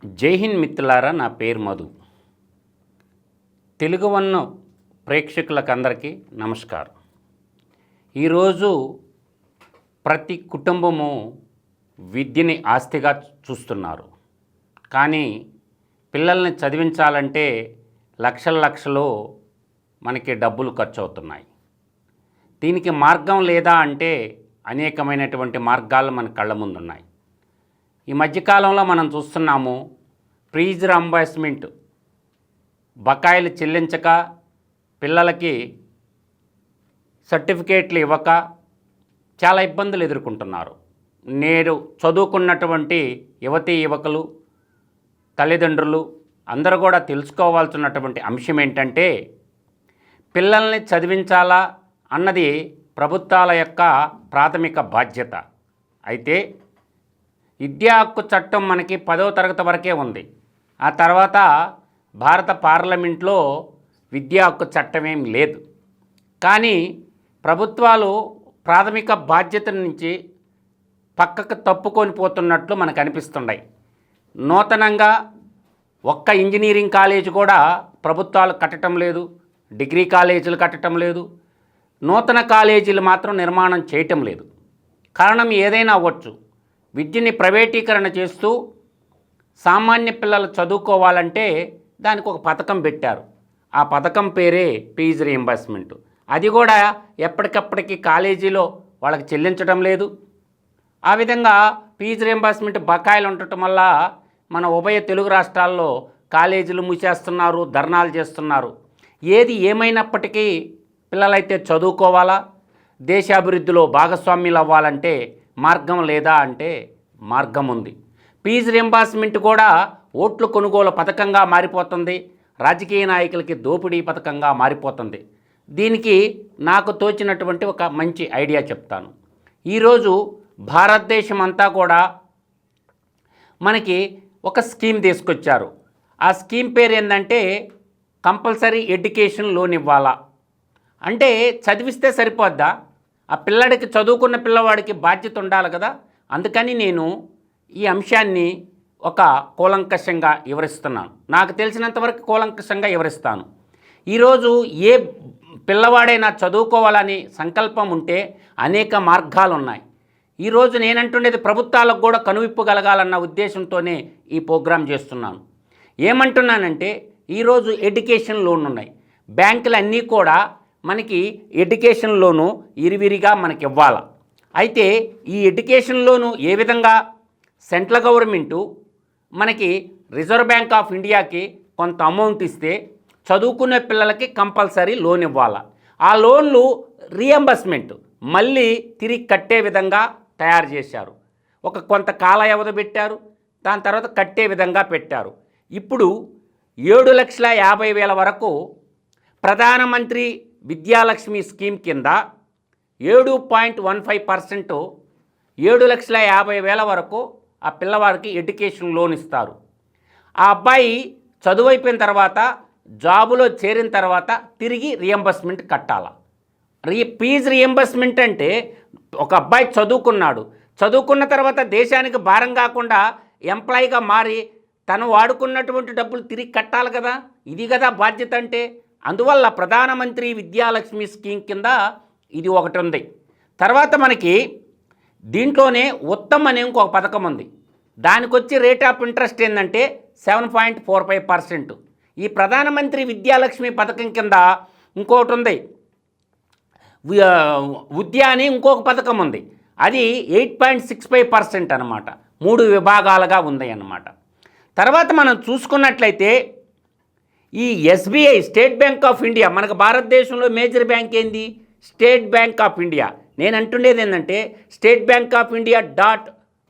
జై హింద్ మిత్రులారా, నా పేరు మధు. తెలుగు వన్ ప్రేక్షకులకందరికీ నమస్కారం. ఈరోజు ప్రతి కుటుంబము విద్యని ఆస్తిగా చూస్తున్నారు. కానీ పిల్లల్ని చదివించాలంటే లక్షలు మనకి డబ్బులు ఖర్చు అవుతున్నాయి. దీనికి మార్గం లేదా అంటే అనేకమైనటువంటి మార్గాలు మన కళ్ళ ముందున్నాయి. ఈ మధ్యకాలంలో మనం చూస్తున్నాము, ఫీజు రీయింబర్స్మెంట్ బకాయిలు చెల్లించక పిల్లలకి సర్టిఫికేట్లు ఇవ్వక చాలా ఇబ్బందులు ఎదుర్కొంటున్నారు. నేడు చదువుకున్నటువంటి యువతీ యువకులు, తల్లిదండ్రులు అందరూ కూడా తెలుసుకోవాల్సినటువంటి అంశం ఏంటంటే, పిల్లల్ని చదివించాలా అన్నది ప్రభుత్వాల యొక్క ప్రాథమిక బాధ్యత. అయితే విద్యా హక్కు చట్టం మనకి 10వ తరగతి వరకే ఉంది. ఆ తర్వాత భారత పార్లమెంట్లో విద్యా హక్కు చట్టం ఏం లేదు. కానీ ప్రభుత్వాలు ప్రాథమిక బాధ్యత నుంచి పక్కకు తప్పుకొని పోతున్నట్లు మనకు అనిపిస్తున్నాయి. నూతనంగా ఒక్క ఇంజనీరింగ్ కాలేజీ కూడా ప్రభుత్వాలు కట్టడం లేదు, డిగ్రీ కాలేజీలు కట్టడం లేదు, నూతన కాలేజీలు మాత్రం నిర్మాణం చేయటం లేదు. కారణం ఏదైనా అవ్వచ్చు. విద్యని ప్రైవేటీకరణ చేస్తూ సామాన్య పిల్లలు చదువుకోవాలంటే దానికి ఒక పథకం పెట్టారు. ఆ పథకం పేరే ఫీజు రీయింబర్స్మెంట్. అది కూడా ఎప్పటికప్పటికి కాలేజీలో వాళ్ళకి చెల్లించడం లేదు. ఆ విధంగా ఫీజు రీయింబర్స్మెంట్ బకాయిలు ఉండటం వల్ల మన ఉభయ తెలుగు రాష్ట్రాల్లో కాలేజీలు మూసేస్తున్నారు, ధర్నాలు చేస్తున్నారు. ఏది ఏమైనప్పటికీ పిల్లలైతే చదువుకోవాలా, దేశాభివృద్ధిలో భాగస్వామ్యులు అవ్వాలంటే మార్గం లేదా అంటే మార్గం ఉంది. ఫీజు రీయింబర్స్మెంట్ కూడా ఓట్లు కొనుగోలు పథకంగా మారిపోతుంది, రాజకీయ నాయకులకి దోపిడీ పథకంగా మారిపోతుంది. దీనికి నాకు తోచినటువంటి ఒక మంచి ఐడియా చెప్తాను. ఈరోజు భారతదేశం అంతా కూడా మనకి ఒక స్కీమ్ తీసుకొచ్చారు. ఆ స్కీమ్ పేరు ఏంటంటే కంపల్సరీ ఎడ్యుకేషన్ లోన్ ఇవ్వాలా. అంటే చదివిస్తే సరిపోద్దా? ఆ పిల్లడికి, చదువుకున్న పిల్లవాడికి బాధ్యత ఉండాలి కదా. అందుకని నేను ఈ అంశాన్ని ఒక కూలంకషంగా వివరిస్తున్నాను. నాకు తెలిసినంతవరకు కూలంకషంగా వివరిస్తాను. ఈరోజు ఏ పిల్లవాడైనా చదువుకోవాలని సంకల్పం ఉంటే అనేక మార్గాలు ఉన్నాయి. ఈరోజు నేనంటుండేది ప్రభుత్వాలకు కూడా కనువిప్పు కలగాలన్న ఉద్దేశంతోనే ఈ ప్రోగ్రాం చేస్తున్నాను. ఏమంటున్నానంటే, ఈరోజు ఎడ్యుకేషన్ లోన్ ఉన్నాయి. బ్యాంకులు అన్నీ కూడా మనకి ఎడ్యుకేషన్ లోను ఇరివిరిగా మనకి ఇవ్వాలి. అయితే ఈ ఎడ్యుకేషన్ లోను ఏ విధంగా సెంట్రల్ గవర్నమెంటు మనకి రిజర్వ్ బ్యాంక్ ఆఫ్ ఇండియాకి కొంత అమౌంట్ ఇస్తే చదువుకునే పిల్లలకి కంపల్సరీ లోన్ ఇవ్వాలి. ఆ లోన్లు రీయింబర్స్మెంట్ మళ్ళీ తిరిగి కట్టే విధంగా తయారు చేశారు. ఒక కొంత కాల వ్యవధి పెట్టారు, దాని తర్వాత కట్టే విధంగా పెట్టారు. ఇప్పుడు 7,50,000 వరకు ప్రధానమంత్రి విద్యాలక్ష్మి స్కీమ్ కింద 7.15% 7,50,000 వరకు ఆ పిల్లవాడికి ఎడ్యుకేషన్ లోన్ ఇస్తారు. ఆ అబ్బాయి చదువు అయిపోయిన తర్వాత, జాబులో చేరిన తర్వాత తిరిగి రీయింబర్స్మెంట్ కట్టాలి. ఫీజు రీయింబర్స్మెంట్ అంటే ఒక అబ్బాయి చదువుకున్నాడు, చదువుకున్న తర్వాత దేశానికి భారం కాకుండా ఎంప్లాయీగా మారి తను వాడుకున్నటువంటి డబ్బులు తిరిగి కట్టాలి కదా. ఇది కదా బాధ్యత అంటే. అందువల్ల ప్రధానమంత్రి విద్యాలక్ష్మి స్కీమ్ కింద ఇది ఒకటి ఉంది. తర్వాత మనకి దీంట్లోనే ఉత్తమ్ అనే ఇంకొక పథకం ఉంది. దానికి వచ్చి రేట్ ఆఫ్ ఇంట్రెస్ట్ ఏంటంటే 7.45%. ఈ ప్రధానమంత్రి విద్యాలక్ష్మి పథకం కింద ఇంకొకటి ఉంది, ఉద్యా అని ఇంకొక పథకం ఉంది. అది 8.65% అన్నమాట. 3 విభాగాలుగా ఉంది అన్నమాట. తర్వాత మనం చూసుకున్నట్లయితే ఈ SBI, state bank of India, మనకు భారతదేశంలో మేజర్ బ్యాంక్ ఏంది? State bank of India. నేను అంటుండేది ఏంటంటే, state bank of India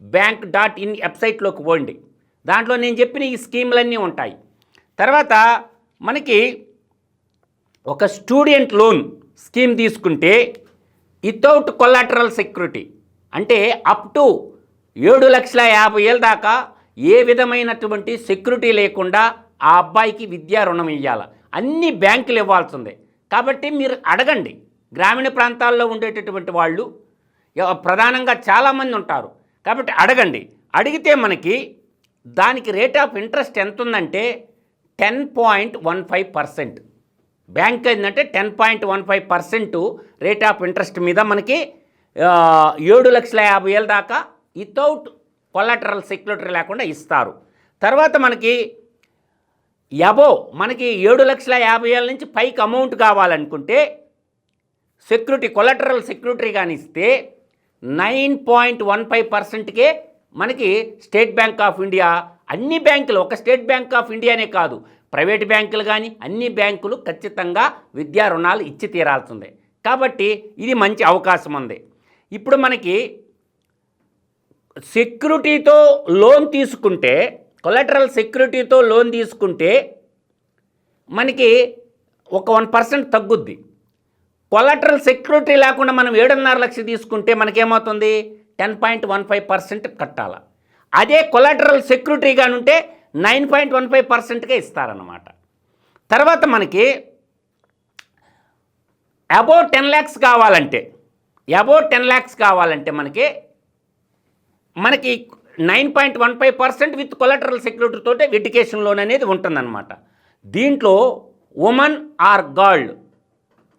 .bank.in వెబ్సైట్లోకి పోండి. దాంట్లో నేను చెప్పిన ఈ స్కీములన్నీ ఉంటాయి. తర్వాత మనకి ఒక స్టూడెంట్ లోన్ స్కీమ్ తీసుకుంటే వితౌట్ కొలాటరల్ సెక్యూరిటీ, అంటే అప్ టు 7,50,000 దాకా ఏ విధమైనటువంటి సెక్యూరిటీ లేకుండా ఆ అబ్బాయికి విద్యా రుణం ఇవ్వాలి. అన్ని బ్యాంకులు ఇవ్వాల్సిందే. కాబట్టి మీరు అడగండి. గ్రామీణ ప్రాంతాల్లో ఉండేటటువంటి వాళ్ళు ప్రధానంగా చాలామంది ఉంటారు. కాబట్టి అడగండి. అడిగితే మనకి దానికి రేట్ ఆఫ్ ఇంట్రెస్ట్ ఎంత ఉందంటే 10.15%. బ్యాంక్ ఏంటంటే 10.15% రేట్ ఆఫ్ ఇంట్రెస్ట్ మీద మనకి 7,50,000 దాకా వితౌట్ కొలాటరల్ సెక్యూరిటీ లేకుండా ఇస్తారు. తర్వాత మనకి మనకి 7,50,000 నుంచి పైకి అమౌంట్ కావాలనుకుంటే సెక్యూరిటీ కొలాటరల్ సెక్యూరిటీ కానీ ఇస్తే 9.15%కే మనకి స్టేట్ బ్యాంక్ ఆఫ్ ఇండియా, అన్ని బ్యాంకులు, ఒక స్టేట్ బ్యాంక్ ఆఫ్ ఇండియానే కాదు, ప్రైవేట్ బ్యాంకులు కానీ అన్ని బ్యాంకులు ఖచ్చితంగా విద్యా రుణాలు ఇచ్చి తీరాల్సిందే. కాబట్టి ఇది మంచి అవకాశం ఉంది. ఇప్పుడు మనకి సెక్యూరిటీతో లోన్ తీసుకుంటే, కొలాటరల్ సెక్యూరిటీతో లోన్ తీసుకుంటే మనకి ఒక 1% తగ్గుద్ది. కొలాటరల్ సెక్యూరిటీ లేకుండా మనం 7.5 లక్షలు తీసుకుంటే మనకేమవుతుంది, 10.15% కట్టాల. అదే కొలాటరల్ సెక్యూరిటీ కానీ ఉంటే 9.15%కే ఇస్తారన్నమాట. తర్వాత మనకి అబౌవ్ 10 lakhs కావాలంటే మనకి 9.15% విత్ కొలాటరల్ సెక్యూరిటీ తోటే ఎడ్యుకేషన్ లోన్ అనేది ఉంటుందన్నమాట. దీంట్లో ఉమెన్ ఆర్ గర్ల్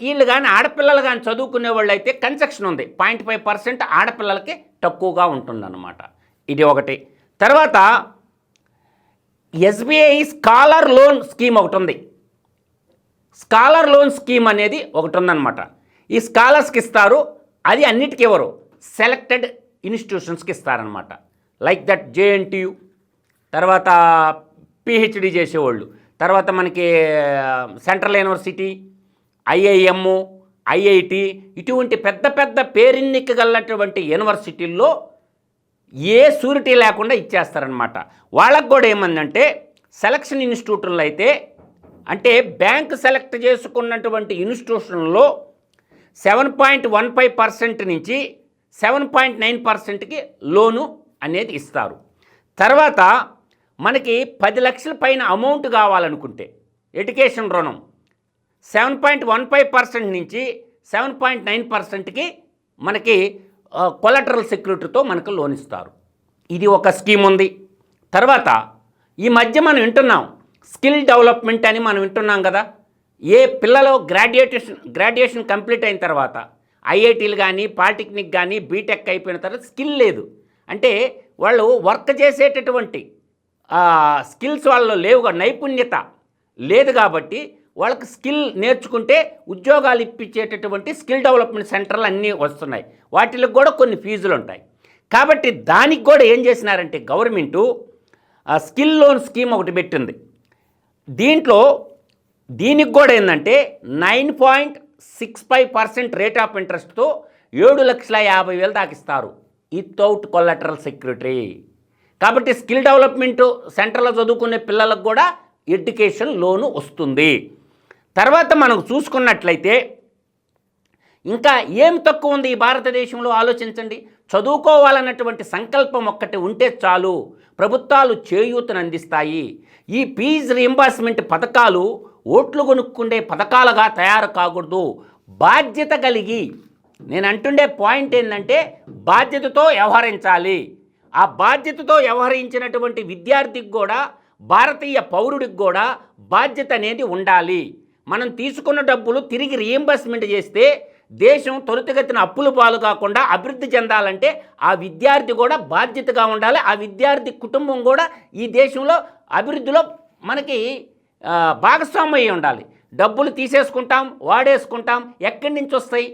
వీళ్ళు కానీ ఆడపిల్లలు కానీ చదువుకునే వాళ్ళు అయితే కన్సెషన్ ఉంది, 0.5% ఆడపిల్లలకి తక్కువగా ఉంటుందన్నమాట. ఇది ఒకటి. తర్వాత ఎస్బీఐ స్కాలర్ లోన్ స్కీమ్ ఒకటి ఉంది. స్కాలర్ లోన్ స్కీమ్ అనేది ఒకటి ఉందన్నమాట. ఈ స్కాలర్స్కి ఇస్తారు. అది అన్నిటికీ ఎవరు, సెలెక్టెడ్ ఇన్స్టిట్యూషన్స్కి ఇస్తారనమాట. లైక్ దట్ జేఎన్టీయు, తర్వాత పిహెచ్డి చేసేవాళ్ళు, తర్వాత మనకి సెంట్రల్ యూనివర్సిటీ, ఐఐఎం, ఐఐటి, ఇటువంటి పెద్ద పెద్ద పేరెన్నికగలటువంటి యూనివర్సిటీల్లో ఏ షూరిటీ లేకుండా ఇచ్చేస్తారనమాట. వాళ్ళకు కూడా ఏమందంటే సెలక్షన్ ఇన్స్టిట్యూట్లో అయితే, అంటే బ్యాంక్ సెలెక్ట్ చేసుకున్నటువంటి ఇన్స్టిట్యూషన్లో 7.15% నుంచి 7.9%కి లోను అనేది ఇస్తారు. తర్వాత మనకి 10 లక్షల పైన అమౌంట్ కావాలనుకుంటే ఎడ్యుకేషన్ రుణం 7.15% నుంచి 7.9%కి మనకి కొలాటరల్ సెక్యూరిటీతో మనకు లోన్ ఇస్తారు. ఇది ఒక స్కీమ్ ఉంది. తర్వాత ఈ మధ్య మనం వింటున్నాం స్కిల్ డెవలప్మెంట్ అని మనం వింటున్నాం కదా. ఏ పిల్లలు గ్రాడ్యుయేషన్ కంప్లీట్ అయిన తర్వాత ఐఐటీలు కానీ పాలిటెక్నిక్ కానీ బీటెక్ అయిపోయిన తర్వాత స్కిల్ లేదు అంటే వాళ్ళు వర్క్ చేసేటటువంటి స్కిల్స్ వాళ్ళలో లేవు, నైపుణ్యత లేదు. కాబట్టి వాళ్ళకి స్కిల్ నేర్చుకుంటే ఉద్యోగాలు ఇప్పించేటటువంటి స్కిల్ డెవలప్మెంట్ సెంటర్లు అన్నీ వస్తున్నాయి. వాటికి కూడా కొన్ని ఫీజులు ఉంటాయి. కాబట్టి దానికి కూడా ఏం చేసినారంటే గవర్నమెంటు స్కిల్ లోన్ స్కీమ్ ఒకటి పెట్టింది. దీనికి కూడా ఏంటంటే 9.65% రేట్ ఆఫ్ ఇంట్రెస్ట్తో 7,50,000 దాకా ఇస్తారు వితౌట్ కొలాటరల్ సెక్యూరిటీ. కాబట్టి స్కిల్ డెవలప్మెంట్ సెంటర్లో చదువుకునే పిల్లలకు కూడా ఎడ్యుకేషన్ లోను వస్తుంది. తర్వాత మనం చూసుకున్నట్లయితే ఇంకా ఏం తక్కువ ఉంది ఈ భారతదేశంలో ఆలోచించండి. చదువుకోవాలన్నటువంటి సంకల్పం ఒక్కటి ఉంటే చాలు, ప్రభుత్వాలు చేయూతను అందిస్తాయి. ఈ ఫీజు రీయింబర్స్మెంట్ పథకాలు ఓట్లు కొనుక్కుండే పథకాలుగా తయారు కాకూడదు. బాధ్యత కలిగి, నేను అంటుండే పాయింట్ ఏంటంటే బాధ్యతతో వ్యవహరించాలి. ఆ బాధ్యతతో వ్యవహరించినటువంటి విద్యార్థికి కూడా, భారతీయ పౌరుడికి కూడా బాధ్యత అనేది ఉండాలి. మనం తీసుకున్న డబ్బులు తిరిగి రీయింబర్స్మెంట్ చేస్తే దేశం త్వరితగతిన అప్పులు పాలు కాకుండా అభివృద్ధి చెందాలంటే ఆ విద్యార్థి కూడా బాధ్యతగా ఉండాలి. ఆ విద్యార్థి కుటుంబం కూడా ఈ దేశంలో అభివృద్ధిలో మనకి భాగస్వామ్యం ఉండాలి. డబ్బులు తీసేసుకుంటాం, వాడేసుకుంటాం, ఎక్కడి నుంచి వస్తాయి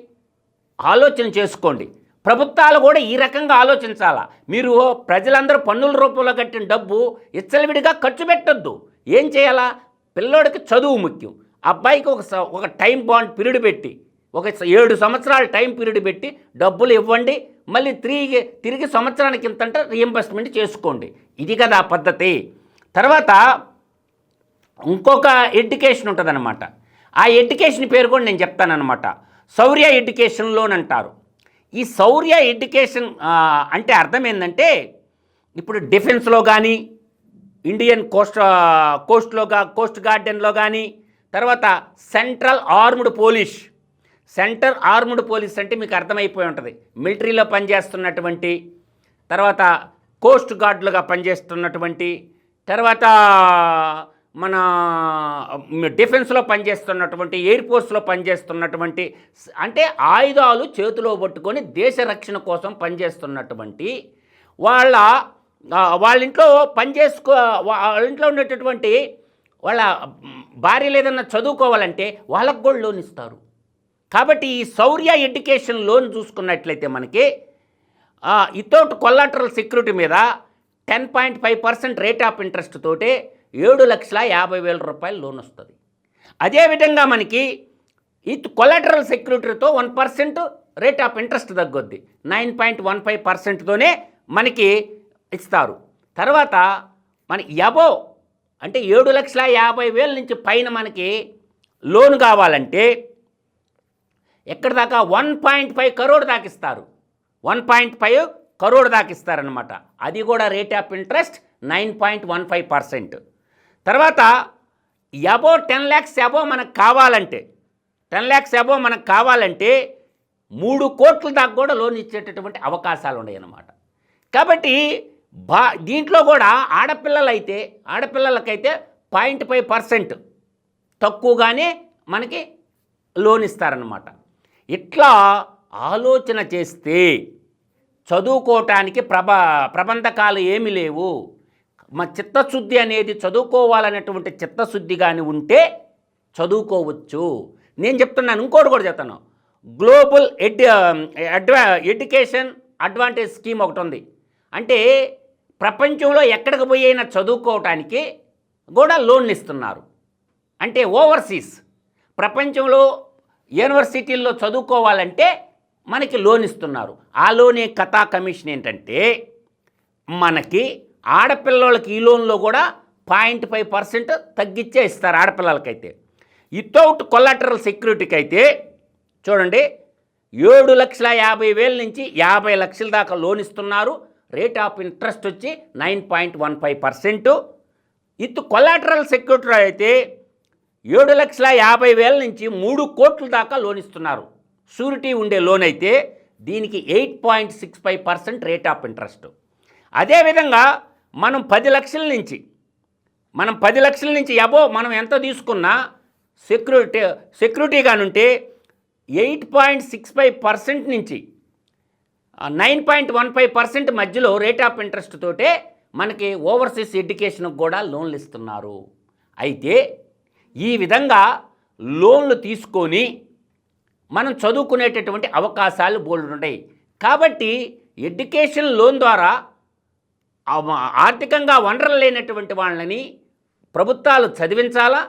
ఆలోచన చేసుకోండి. ప్రభుత్వాలు కూడా ఈ రకంగా ఆలోచించాలా. మీరు ప్రజలందరూ పన్నుల రూపంలో కట్టిన డబ్బు ఇచ్చలవిడిగా ఖర్చు పెట్టొద్దు. ఏం చేయాలా, పిల్లోడికి చదువు ముఖ్యం. అబ్బాయికి ఒక టైం బాండ్ పీరియడ్ పెట్టి, ఒక 7 సంవత్సరాల టైం పీరియడ్ పెట్టి డబ్బులు ఇవ్వండి. మళ్ళీ తిరిగి సంవత్సరానికి ఇంతంటే రీయింబర్స్మెంట్ చేసుకోండి. ఇది కదా పద్ధతి. తర్వాత ఇంకొక ఎడ్యుకేషన్ ఉంటుందన్నమాట. ఆ ఎడ్యుకేషన్ పేరు కూడా నేను చెప్తానన్నమాట. శౌర్య ఎడ్యుకేషన్ లోన్ అంటారు. ఈ శౌర్య ఎడ్యుకేషన్ అంటే అర్థం ఏంటంటే, ఇప్పుడు డిఫెన్స్లో కానీ, ఇండియన్ కోస్ట్ గార్డెన్లో కానీ, తర్వాత సెంట్రల్ ఆర్మ్డ్ పోలీస్ అంటే మీకు అర్థమైపోయి ఉంటుంది. మిలిటరీలో పనిచేస్తున్నటువంటి, తర్వాత కోస్ట్ గార్డులుగా పనిచేస్తున్నటువంటి, తర్వాత మన డిఫెన్స్లో పనిచేస్తున్నటువంటి, ఎయిర్ ఫోర్స్లో పనిచేస్తున్నటువంటి, అంటే ఆయుధాలు చేతిలో పట్టుకొని దేశ రక్షణ కోసం పనిచేస్తున్నటువంటి వాళ్ళ ఇంట్లో వాళ్ళ ఇంట్లో ఉండేటటువంటి వాళ్ళ భార్యలు ఏదన్నా చదువుకోవాలంటే వాళ్ళకు కూడా లోన్ ఇస్తారు. కాబట్టి ఈ శౌర్య ఎడ్యుకేషన్ లోన్ చూసుకున్నట్లయితే మనకి వితౌట్ కొలాటరల్ సెక్యూరిటీ మీద 10.5% రేట్ ఆఫ్ ఇంట్రెస్ట్ తోటే 7,50,000 రూపాయలు లోన్ వస్తుంది. అదేవిధంగా మనకి విత్ కొలాటరల్ సెక్యూరిటీతో 1% రేట్ ఆఫ్ ఇంట్రెస్ట్ తగ్గుద్ది. 9.15%తోనే మనకి ఇస్తారు. తర్వాత మన అబోవ్ అంటే 7,50,000 నుంచి పైన మనకి లోన్ కావాలంటే ఎక్కడి దాకా 1.5 కరోడ్ దాకా ఇస్తారు. 1.5 కరోడ్ దాకా ఇస్తారనమాట. అది కూడా రేట్ ఆఫ్ ఇంట్రెస్ట్ 9.15%. తర్వాత అబోవ్ 10 lakhs అబోవ్ మనకు కావాలంటే 10 lakhs అబోవ్ మనకు కావాలంటే 3 కోట్ల దాకా కూడా లోన్ ఇచ్చేటటువంటి అవకాశాలు ఉన్నాయి అన్నమాట. కాబట్టి దీంట్లో కూడా ఆడపిల్లలకైతే 0.5% తక్కువగానే మనకి లోన్ ఇస్తారనమాట. ఇట్లా ఆలోచన చేస్తే చదువుకోవటానికి ప్రబంధకాలు ఏమీ లేవు. చిత్తశుద్ధి అనేది చదువుకోవాలనేటువంటి చిత్తశుద్ధి కానీ ఉంటే చదువుకోవచ్చు. నేను చెప్తున్నాను, ఇంకోటి కూడా చెప్తాను. గ్లోబల్ ఎడ్యుకేషన్ అడ్వాంటేజ్ స్కీమ్ ఒకటి ఉంది. అంటే ప్రపంచంలో ఎక్కడికి పోయి అయినా చదువుకోవటానికి కూడా లోన్లు ఇస్తున్నారు. అంటే ఓవర్సీస్ ప్రపంచంలో యూనివర్సిటీల్లో చదువుకోవాలంటే మనకి లోన్ ఇస్తున్నారు. ఆ లోనే కథా కమిషన్ ఏంటంటే మనకి ఆడపిల్లలకి ఈ లోన్లో కూడా 0.5% తగ్గించే ఇస్తారు ఆడపిల్లలకైతే. వితౌట్ కొలాటరల్ సెక్యూరిటీకి అయితే చూడండి 7,50,000 నుంచి 50 లక్షల దాకా లోన్ ఇస్తున్నారు. రేట్ ఆఫ్ ఇంట్రెస్ట్ వచ్చి 9.15%. విత్ కొలాటరల్ సెక్యూరిటీ అయితే 7,50,000 నుంచి 3 కోట్ల దాకా లోన్ ఇస్తున్నారు. షూరిటీ ఉండే లోన్ అయితే దీనికి 8.65% రేట్ ఆఫ్ ఇంట్రెస్ట్. అదేవిధంగా మనం 10 లక్షల నుంచి అబోవ్ మనం ఎంత తీసుకున్నా సెక్యూరిటీగానుంటే 8.65% నుంచి 9.15% మధ్యలో రేట్ ఆఫ్ ఇంట్రెస్ట్ తోటే మనకి ఓవర్సీస్ ఎడ్యుకేషన్కి కూడా లోన్లు ఇస్తున్నారు. అయితే ఈ విధంగా లోన్లు తీసుకొని మనం చదువుకునేటటువంటి అవకాశాలు బోల్డ్ ఉంటాయి. కాబట్టి ఎడ్యుకేషన్ లోన్ ద్వారా ఆర్థికంగా వనరులు లేనటువంటి వాళ్ళని ప్రభుత్వాలు చదివించాలా,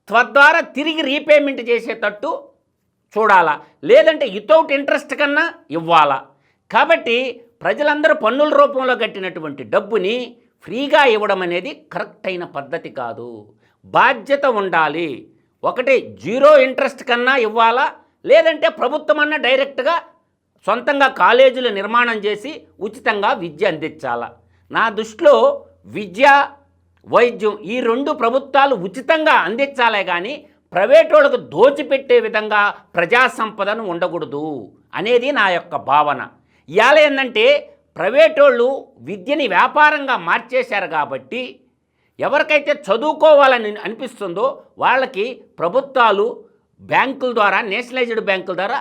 తద్వారా తిరిగి రీపేమెంట్ చేసేటట్టు చూడాలా, లేదంటే వితౌట్ ఇంట్రెస్ట్ కన్నా ఇవ్వాలా. కాబట్టి ప్రజలందరూ పన్నుల రూపంలో కట్టినటువంటి డబ్బుని ఫ్రీగా ఇవ్వడం అనేది కరెక్ట్ అయిన పద్ధతి కాదు. బాధ్యత ఉండాలి. ఒకటి 0 ఇంట్రెస్ట్ కన్నా ఇవ్వాలా, లేదంటే ప్రభుత్వం అన్న డైరెక్ట్గా సొంతంగా కాలేజీలు నిర్మాణం చేసి ఉచితంగా విద్య అందించాలా. నా దృష్టిలో విద్య, వైద్యం ఈ 2 ప్రభుత్వాలు ఉచితంగా అందించాలే కానీ ప్రైవేట్ వాళ్ళకు దోచిపెట్టే విధంగా ప్రజా సంపదను ఉండకూడదు అనేది నా యొక్క భావన. ఇవాళ ఏంటంటే ప్రైవేట్ వాళ్ళు విద్యని వ్యాపారంగా మార్చేశారు. కాబట్టి ఎవరికైతే చదువుకోవాలని అనిపిస్తుందో వాళ్ళకి ప్రభుత్వాలు బ్యాంకుల ద్వారా, నేషనలైజ్డ్ బ్యాంకుల ద్వారా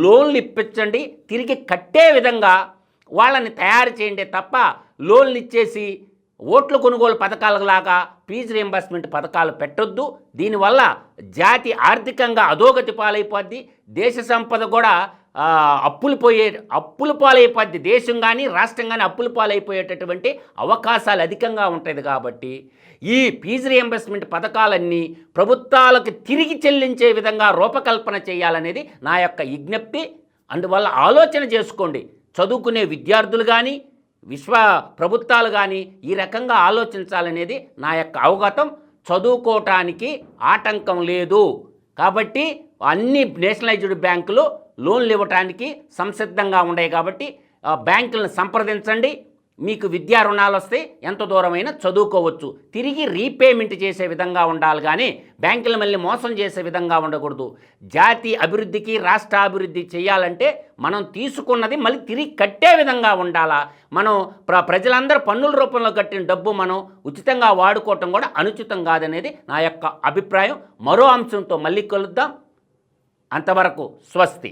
లోన్లు ఇప్పించండి, తిరిగి కట్టే విధంగా వాళ్ళని తయారు చేయండి తప్ప లోన్లు ఇచ్చేసి ఓట్ల కొనుగోలు పథకాలలాగా ఫీజు రీయింబర్స్మెంట్ పథకాలు పెట్టొద్దు. దీనివల్ల జాతి ఆర్థికంగా అధోగతి పాలైపోద్ది, దేశ సంపద కూడా అప్పులు పాలైపోద్ది. దేశం కానీ రాష్ట్రం కానీ అప్పులు పాలైపోయేటటువంటి అవకాశాలు అధికంగా ఉంటుంది. కాబట్టి ఈ ఫీజు రీయింబర్స్మెంట్ పథకాలన్నీ ప్రభుత్వాలకు తిరిగి చెల్లించే విధంగా రూపకల్పన చేయాలనేది నా యొక్క విజ్ఞప్తి. అందువల్ల ఆలోచన చేసుకోండి. చదువుకునే విద్యార్థులు కానీ ప్రభుత్వాలు కానీ ఈ రకంగా ఆలోచించాలనేది నా యొక్క అవగతం. చదువుకోవటానికి ఆటంకం లేదు. కాబట్టి అన్ని నేషనలైజ్డ్ బ్యాంకులు లోన్లు ఇవ్వడానికి సంసిద్ధంగా ఉన్నాయి. కాబట్టి బ్యాంకులను సంప్రదించండి. మీకు విద్యా రుణాలు వస్తే ఎంత దూరమైనా చదువుకోవచ్చు. తిరిగి రీపేమెంట్ చేసే విధంగా ఉండాలి కానీ బ్యాంకులు మళ్ళీ మోసం చేసే విధంగా ఉండకూడదు. జాతి అభివృద్ధికి రాష్ట్ర అభివృద్ధి చేయాలంటే మనం తీసుకున్నది మళ్ళీ తిరిగి కట్టే విధంగా ఉండాలా. మనం ప్రజలందరూ పన్నుల రూపంలో కట్టిన డబ్బు మనం ఉచితంగా వాడుకోవటం కూడా అనుచితం కాదనేది నా యొక్క అభిప్రాయం. మరో అంశంతో మళ్ళీ కలుద్దాం. అంతవరకు స్వస్తి.